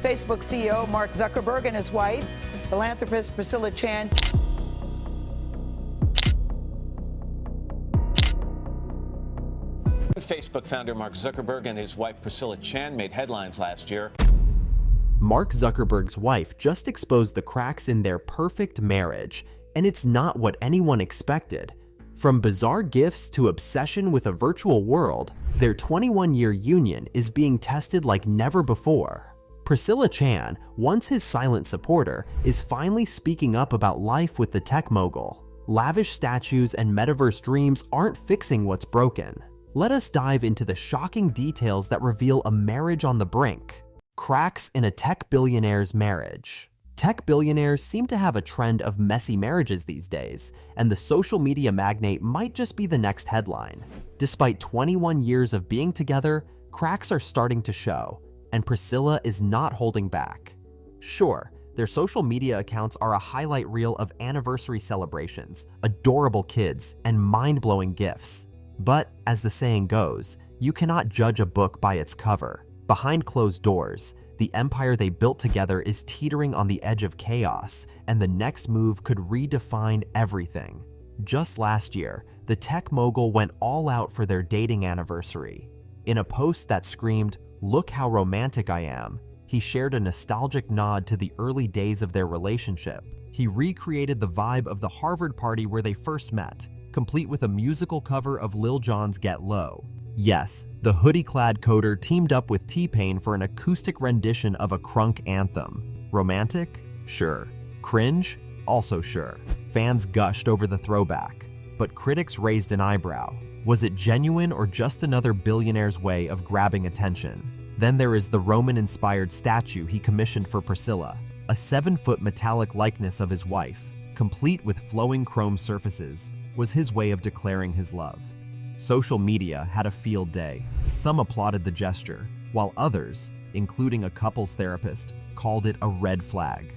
Facebook CEO Mark Zuckerberg and his wife, philanthropist Priscilla Chan. Facebook founder Mark Zuckerberg and his wife Priscilla Chan made headlines last year. Mark Zuckerberg's wife just exposed the cracks in their perfect marriage, and it's not what anyone expected. From bizarre gifts to obsession with a virtual world, their 21-year union is being tested like never before. Priscilla Chan, once his silent supporter, is finally speaking up about life with the tech mogul. Lavish statues and metaverse dreams aren't fixing what's broken. Let us dive into the shocking details that reveal a marriage on the brink. Cracks in a tech billionaire's marriage. Tech billionaires seem to have a trend of messy marriages these days, and the social media magnate might just be the next headline. Despite 21 years of being together, cracks are starting to show, and Priscilla is not holding back. Sure, their social media accounts are a highlight reel of anniversary celebrations, adorable kids, and mind-blowing gifts. But, as the saying goes, you cannot judge a book by its cover. Behind closed doors, the empire they built together is teetering on the edge of chaos, and the next move could redefine everything. Just last year, the tech mogul went all out for their dating anniversary. In a post that screamed, "Look how romantic I am," he shared a nostalgic nod to the early days of their relationship. He recreated the vibe of the Harvard party where they first met, complete with a musical cover of Lil Jon's Get Low. Yes, the hoodie-clad coder teamed up with T-Pain for an acoustic rendition of a crunk anthem. Romantic? Sure. Cringe? Also sure. Fans gushed over the throwback, but critics raised an eyebrow. Was it genuine or just another billionaire's way of grabbing attention? Then there is the Roman-inspired statue he commissioned for Priscilla, a 7-foot metallic likeness of his wife, complete with flowing chrome surfaces, was his way of declaring his love. Social media had a field day. Some applauded the gesture, while others, including a couples therapist, called it a red flag.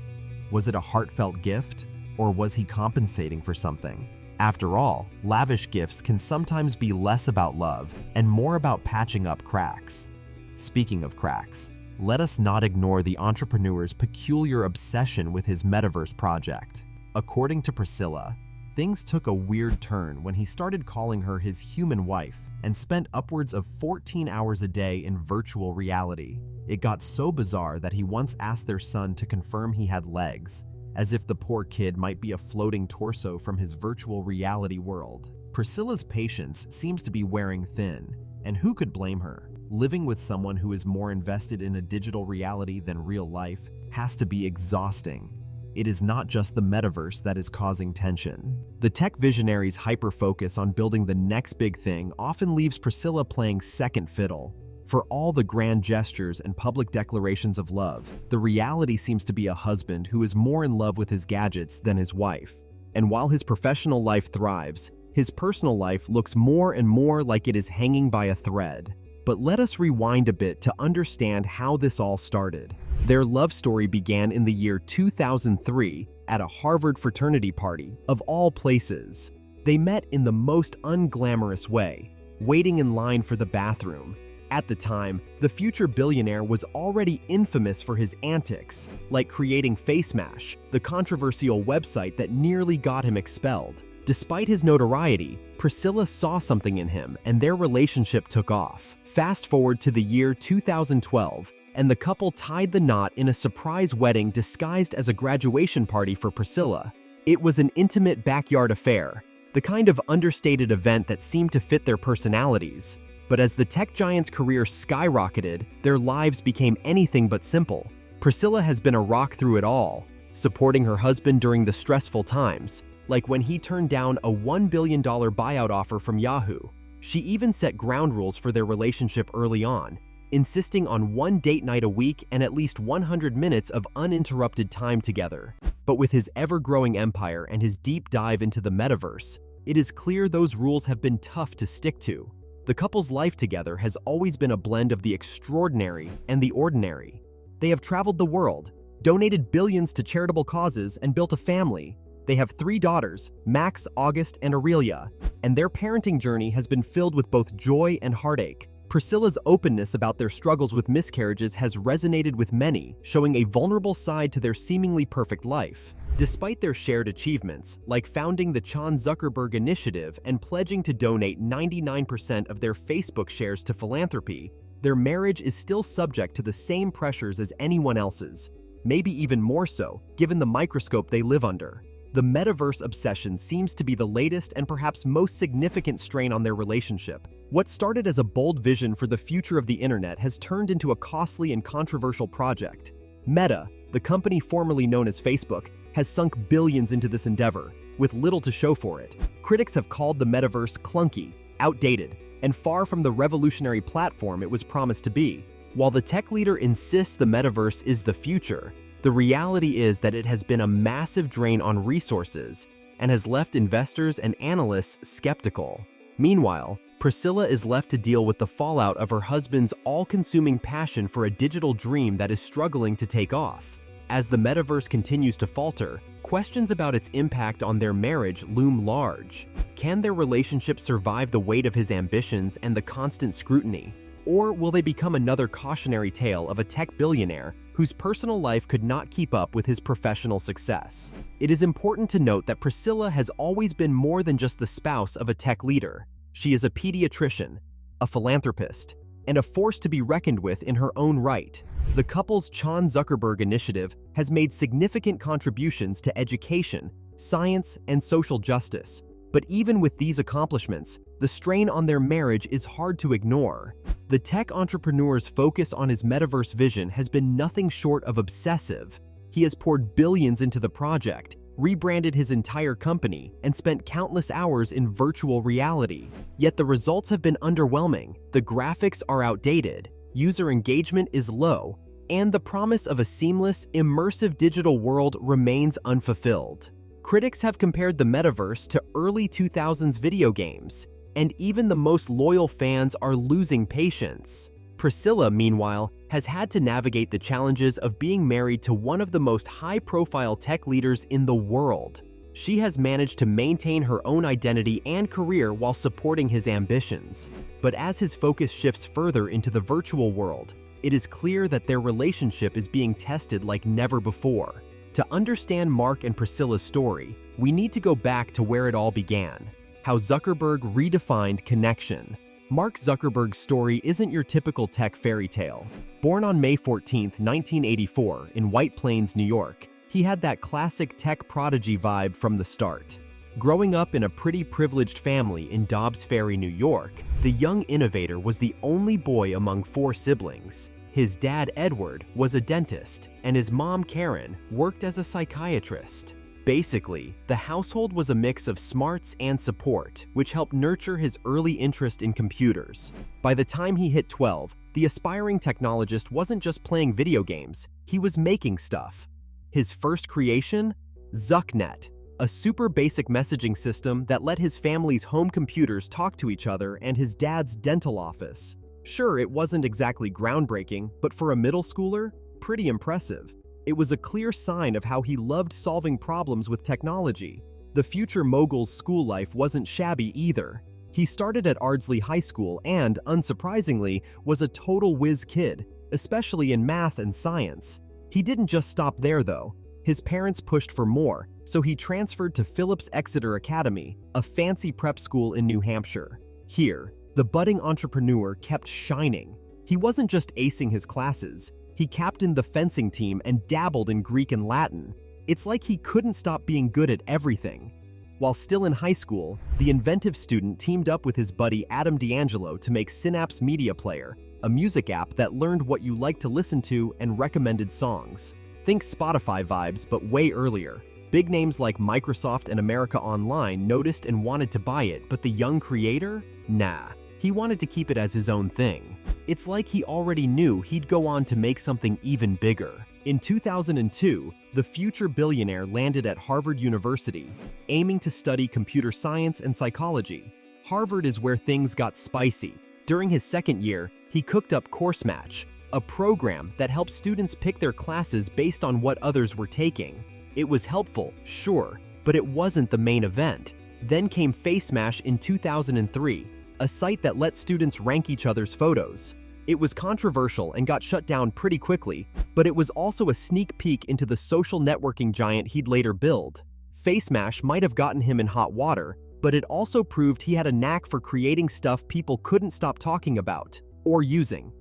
Was it a heartfelt gift, or was he compensating for something? After all, lavish gifts can sometimes be less about love and more about patching up cracks. Speaking of cracks, let us not ignore the entrepreneur's peculiar obsession with his metaverse project. According to Priscilla, things took a weird turn when he started calling her his human wife and spent upwards of 14 hours a day in virtual reality. It got so bizarre that he once asked their son to confirm he had legs, as if the poor kid might be a floating torso from his virtual reality world. Priscilla's patience seems to be wearing thin, and who could blame her? Living with someone who is more invested in a digital reality than real life has to be exhausting. It is not just the metaverse that is causing tension. The tech visionary's hyper-focus on building the next big thing often leaves Priscilla playing second fiddle. For all the grand gestures and public declarations of love, the reality seems to be a husband who is more in love with his gadgets than his wife. And while his professional life thrives, his personal life looks more and more like it is hanging by a thread. But let us rewind a bit to understand how this all started. Their love story began in the year 2003 at a Harvard fraternity party, of all places. They met in the most unglamorous way, waiting in line for the bathroom. At the time, the future billionaire was already infamous for his antics, like creating FaceMash, the controversial website that nearly got him expelled. Despite his notoriety, Priscilla saw something in him and their relationship took off. Fast forward to the year 2012, and the couple tied the knot in a surprise wedding disguised as a graduation party for Priscilla. It was an intimate backyard affair, the kind of understated event that seemed to fit their personalities. But as the tech giant's career skyrocketed, their lives became anything but simple. Priscilla has been a rock through it all, supporting her husband during the stressful times, like when he turned down a $1 billion buyout offer from Yahoo. She even set ground rules for their relationship early on, insisting on one date night a week and at least 100 minutes of uninterrupted time together. But with his ever-growing empire and his deep dive into the metaverse, it is clear those rules have been tough to stick to. The couple's life together has always been a blend of the extraordinary and the ordinary. They have traveled the world, donated billions to charitable causes, and built a family. They have 3 daughters, Max, August, and Aurelia, and their parenting journey has been filled with both joy and heartache. Priscilla's openness about their struggles with miscarriages has resonated with many, showing a vulnerable side to their seemingly perfect life. Despite their shared achievements, like founding the Zuckerberg Initiative and pledging to donate 99% of their Facebook shares to philanthropy, their marriage is still subject to the same pressures as anyone else's, maybe even more so, given the microscope they live under. The metaverse obsession seems to be the latest and perhaps most significant strain on their relationship. What started as a bold vision for the future of the internet has turned into a costly and controversial project. Meta, the company formerly known as Facebook, has sunk billions into this endeavor, with little to show for it. Critics have called the metaverse clunky, outdated, and far from the revolutionary platform it was promised to be. While the tech leader insists the metaverse is the future, the reality is that it has been a massive drain on resources and has left investors and analysts skeptical. Meanwhile, Priscilla is left to deal with the fallout of her husband's all-consuming passion for a digital dream that is struggling to take off. As the metaverse continues to falter, questions about its impact on their marriage loom large. Can their relationship survive the weight of his ambitions and the constant scrutiny? Or will they become another cautionary tale of a tech billionaire whose personal life could not keep up with his professional success? It is important to note that Priscilla has always been more than just the spouse of a tech leader. She is a pediatrician, a philanthropist, and a force to be reckoned with in her own right. The couple's Zuckerberg Initiative has made significant contributions to education, science, and social justice. But even with these accomplishments, the strain on their marriage is hard to ignore. The tech entrepreneur's focus on his metaverse vision has been nothing short of obsessive. He has poured billions into the project, rebranded his entire company, and spent countless hours in virtual reality. Yet the results have been underwhelming. The graphics are outdated, user engagement is low, and the promise of a seamless, immersive digital world remains unfulfilled. Critics have compared the metaverse to early 2000s video games, and even the most loyal fans are losing patience. Priscilla, meanwhile, has had to navigate the challenges of being married to one of the most high-profile tech leaders in the world. She has managed to maintain her own identity and career while supporting his ambitions. But as his focus shifts further into the virtual world, it is clear that their relationship is being tested like never before. To understand Mark and Priscilla's story, we need to go back to where it all began: how Zuckerberg redefined connection. Mark Zuckerberg's story isn't your typical tech fairy tale. Born on May 14, 1984, in White Plains, New York, he had that classic tech prodigy vibe from the start. Growing up in a pretty privileged family in Dobbs Ferry, New York, the young innovator was the only boy among 4 siblings. His dad, Edward, was a dentist, and his mom, Karen, worked as a psychiatrist. Basically, the household was a mix of smarts and support, which helped nurture his early interest in computers. By the time he hit 12, the aspiring technologist wasn't just playing video games, he was making stuff. His first creation? ZuckNet, a super basic messaging system that let his family's home computers talk to each other and his dad's dental office. Sure, it wasn't exactly groundbreaking, but for a middle schooler, pretty impressive. It was a clear sign of how he loved solving problems with technology. The future mogul's school life wasn't shabby either. He started at Ardsley High School and, unsurprisingly, was a total whiz kid, especially in math and science. He didn't just stop there, though. His parents pushed for more, so he transferred to Phillips Exeter Academy, a fancy prep school in New Hampshire. Here, the budding entrepreneur kept shining. He wasn't just acing his classes. He captained the fencing team and dabbled in Greek and Latin. It's like he couldn't stop being good at everything. While still in high school, the inventive student teamed up with his buddy Adam D'Angelo to make Synapse Media Player, a music app that learned what you like to listen to and recommended songs. Think Spotify vibes, but way earlier. Big names like Microsoft and America Online noticed and wanted to buy it, but the young creator? Nah. He wanted to keep it as his own thing. It's like he already knew he'd go on to make something even bigger. In 2002, the future billionaire landed at Harvard University, aiming to study computer science and psychology. Harvard is where things got spicy. During his second year, he cooked up Course Match, a program that helped students pick their classes based on what others were taking. It was helpful, sure, but it wasn't the main event. Then came Face Mash in 2003, a site that let students rank each other's photos. It was controversial and got shut down pretty quickly, but it was also a sneak peek into the social networking giant he'd later build. FaceMash might have gotten him in hot water, but it also proved he had a knack for creating stuff people couldn't stop talking about or using.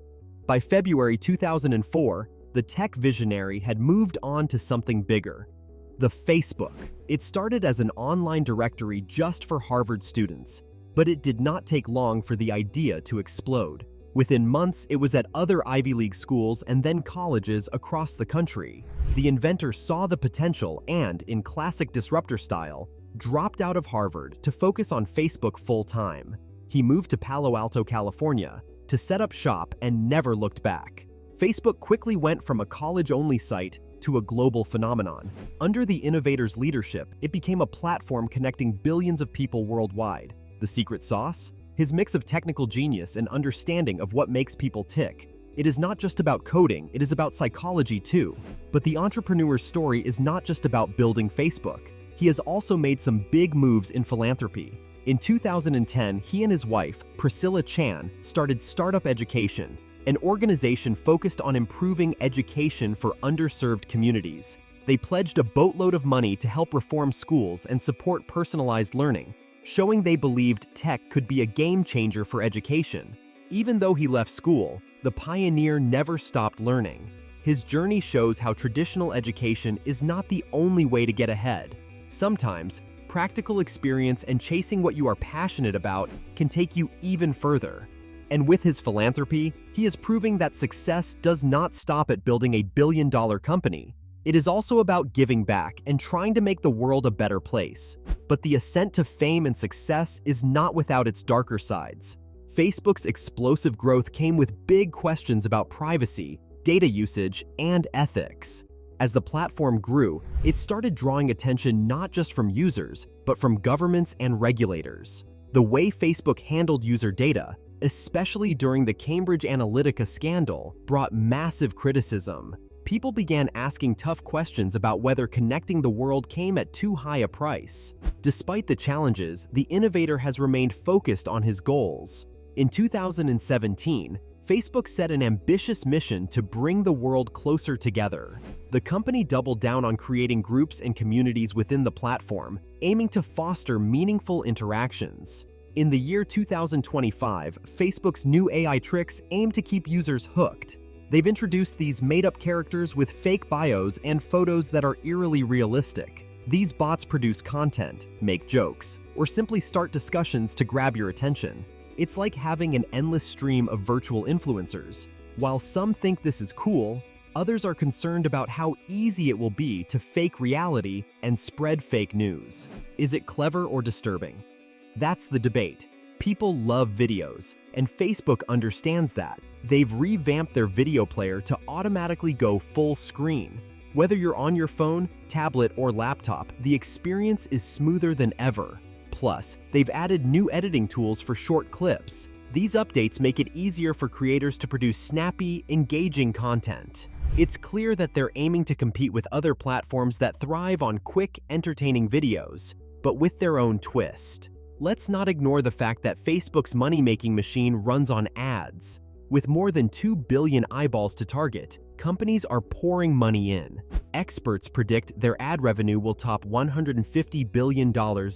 By February 2004, the tech visionary had moved on to something bigger. The Facebook. It started as an online directory just for Harvard students, but it did not take long for the idea to explode. Within months, it was at other Ivy League schools and then colleges across the country. The inventor saw the potential and, in classic disruptor style, dropped out of Harvard to focus on Facebook full-time. He moved to Palo Alto, California, to set up shop and never looked back. Facebook quickly went from a college-only site to a global phenomenon. Under the innovator's leadership, it became a platform connecting billions of people worldwide. The secret sauce? His mix of technical genius and understanding of what makes people tick. It is not just about coding, it is about psychology too. But the entrepreneur's story is not just about building Facebook. He has also made some big moves in philanthropy. In 2010, he and his wife, Priscilla Chan, started Startup Education, an organization focused on improving education for underserved communities. They pledged a boatload of money to help reform schools and support personalized learning, showing they believed tech could be a game changer for education. Even though he left school, the pioneer never stopped learning. His journey shows how traditional education is not the only way to get ahead. Sometimes, practical experience and chasing what you are passionate about can take you even further. And with his philanthropy, he is proving that success does not stop at building a billion-dollar company. It is also about giving back and trying to make the world a better place. But the ascent to fame and success is not without its darker sides. Facebook's explosive growth came with big questions about privacy, data usage, and ethics. As the platform grew, it started drawing attention not just from users, but from governments and regulators. The way Facebook handled user data, especially during the Cambridge Analytica scandal, brought massive criticism. People began asking tough questions about whether connecting the world came at too high a price. Despite the challenges, the innovator has remained focused on his goals. In 2017, Facebook set an ambitious mission to bring the world closer together. The company doubled down on creating groups and communities within the platform, aiming to foster meaningful interactions. In the year 2025, Facebook's new AI tricks aim to keep users hooked. They've introduced these made-up characters with fake bios and photos that are eerily realistic. These bots produce content, make jokes, or simply start discussions to grab your attention. It's like having an endless stream of virtual influencers. While some think this is cool, others are concerned about how easy it will be to fake reality and spread fake news. Is it clever or disturbing? That's the debate. People love videos, and Facebook understands that. They've revamped their video player to automatically go full screen. Whether you're on your phone, tablet, or laptop, the experience is smoother than ever. Plus, they've added new editing tools for short clips. These updates make it easier for creators to produce snappy, engaging content. It's clear that they're aiming to compete with other platforms that thrive on quick, entertaining videos, but with their own twist. Let's not ignore the fact that Facebook's money-making machine runs on ads. With more than 2 billion eyeballs to target, companies are pouring money in. Experts predict their ad revenue will top $150 billion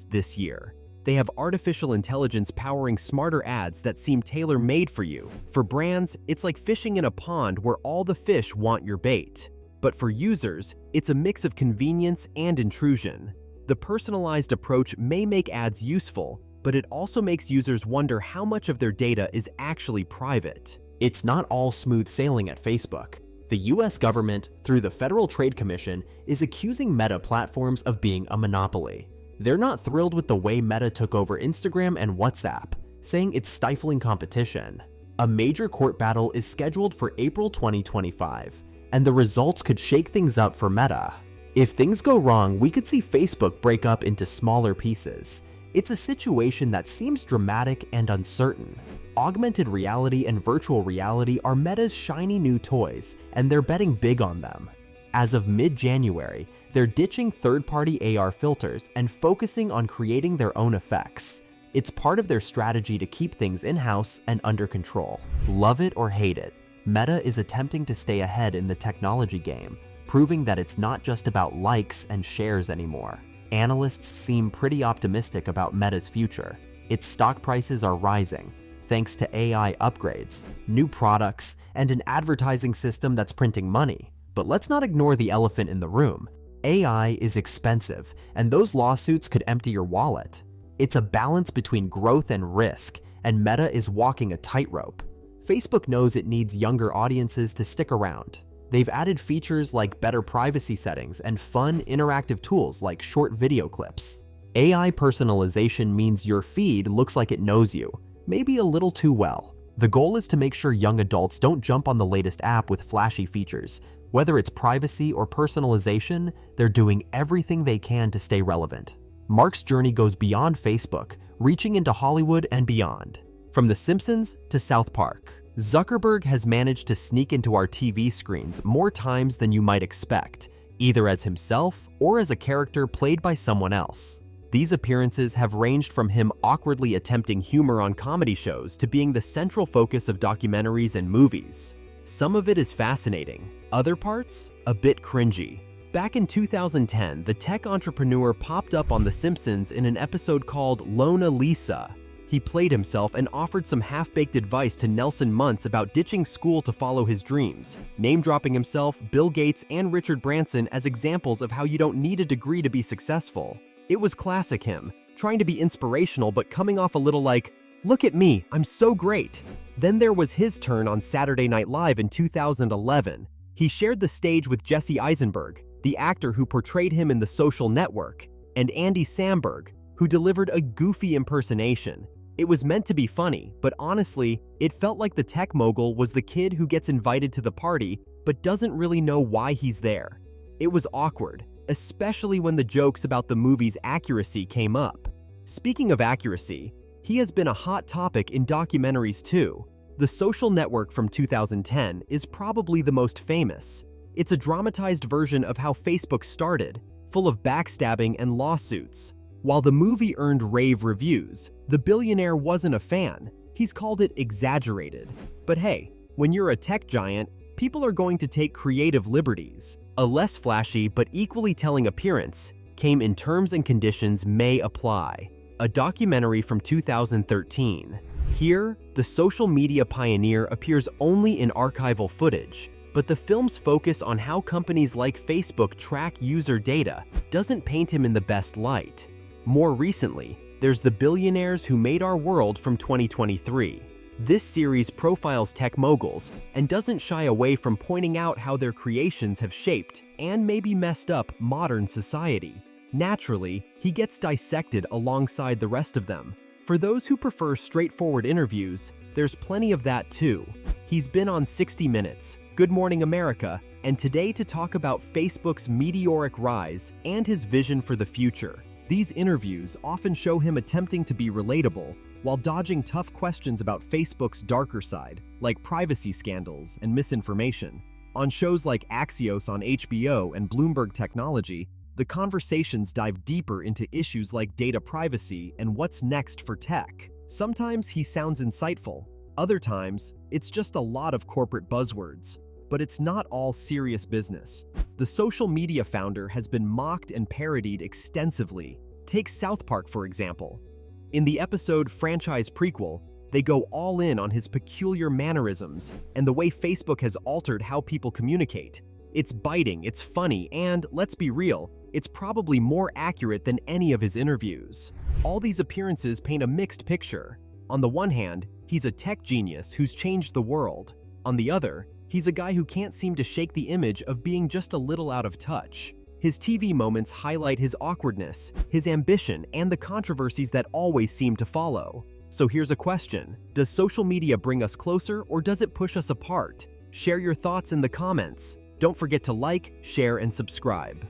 this year. They have artificial intelligence powering smarter ads that seem tailor-made for you. For brands, it's like fishing in a pond where all the fish want your bait. But for users, it's a mix of convenience and intrusion. The personalized approach may make ads useful, but it also makes users wonder how much of their data is actually private. It's not all smooth sailing at Facebook. The US government, through the Federal Trade Commission, is accusing Meta platforms of being a monopoly. They're not thrilled with the way Meta took over Instagram and WhatsApp, saying it's stifling competition. A major court battle is scheduled for April 2025, and the results could shake things up for Meta. If things go wrong, we could see Facebook break up into smaller pieces. It's a situation that seems dramatic and uncertain. Augmented reality and virtual reality are Meta's shiny new toys, and they're betting big on them. As of mid-January, they're ditching third-party AR filters and focusing on creating their own effects. It's part of their strategy to keep things in-house and under control. Love it or hate it, Meta is attempting to stay ahead in the technology game, proving that it's not just about likes and shares anymore. Analysts seem pretty optimistic about Meta's future. Its stock prices are rising, thanks to AI upgrades, new products, and an advertising system that's printing money. But let's not ignore the elephant in the room. AI is expensive, and those lawsuits could empty your wallet. It's a balance between growth and risk, and Meta is walking a tightrope. Facebook knows it needs younger audiences to stick around. They've added features like better privacy settings and fun, interactive tools like short video clips. AI personalization means your feed looks like it knows you, maybe a little too well. The goal is to make sure young adults don't jump on the latest app with flashy features. Whether it's privacy or personalization, they're doing everything they can to stay relevant. Mark's journey goes beyond Facebook, reaching into Hollywood and beyond. From The Simpsons to South Park, Zuckerberg has managed to sneak into our TV screens more times than you might expect, either as himself or as a character played by someone else. These appearances have ranged from him awkwardly attempting humor on comedy shows to being the central focus of documentaries and movies. Some of it is fascinating, other parts a bit cringy. Back in 2010, the tech entrepreneur popped up on The Simpsons in an episode called Lona Lisa. He played himself and offered some half-baked advice to Nelson Muntz about ditching school to follow his dreams, name-dropping himself, Bill Gates, and Richard Branson as examples of how you don't need a degree to be successful. It was classic him, trying to be inspirational but coming off a little like, "Look at me, I'm so great." Then there was his turn on Saturday Night Live in 2011. He shared the stage with Jesse Eisenberg, the actor who portrayed him in The Social Network, and Andy Samberg, who delivered a goofy impersonation. It was meant to be funny, but honestly, it felt like the tech mogul was the kid who gets invited to the party but doesn't really know why he's there. It was awkward, especially when the jokes about the movie's accuracy came up. Speaking of accuracy, he has been a hot topic in documentaries too. The Social Network from 2010 is probably the most famous. It's a dramatized version of how Facebook started, full of backstabbing and lawsuits. While the movie earned rave reviews, the billionaire wasn't a fan. He's called it exaggerated. But hey, when you're a tech giant, people are going to take creative liberties. A less flashy but equally telling appearance came in Terms and Conditions May Apply, a documentary from 2013. Here, the social media pioneer appears only in archival footage, but the film's focus on how companies like Facebook track user data doesn't paint him in the best light. More recently, there's The Billionaires Who Made Our World from 2023. This series profiles tech moguls and doesn't shy away from pointing out how their creations have shaped and maybe messed up modern society. Naturally, he gets dissected alongside the rest of them. For those who prefer straightforward interviews, there's plenty of that too. He's been on 60 Minutes, Good Morning America, and Today to talk about Facebook's meteoric rise and his vision for the future. These interviews often show him attempting to be relatable while dodging tough questions about Facebook's darker side, like privacy scandals and misinformation. On shows like Axios on HBO and Bloomberg Technology, the conversations dive deeper into issues like data privacy and what's next for tech. Sometimes he sounds insightful, other times it's just a lot of corporate buzzwords. But it's not all serious business. The social media founder has been mocked and parodied extensively. Take South Park, for example. In the episode Franchise Prequel, they go all in on his peculiar mannerisms and the way Facebook has altered how people communicate. It's biting, it's funny, and let's be real, it's probably more accurate than any of his interviews. All these appearances paint a mixed picture. On the one hand, he's a tech genius who's changed the world. On the other, he's a guy who can't seem to shake the image of being just a little out of touch. His TV moments highlight his awkwardness, his ambition, and the controversies that always seem to follow. So here's a question. Does social media bring us closer or does it push us apart? Share your thoughts in the comments. Don't forget to like, share, and subscribe.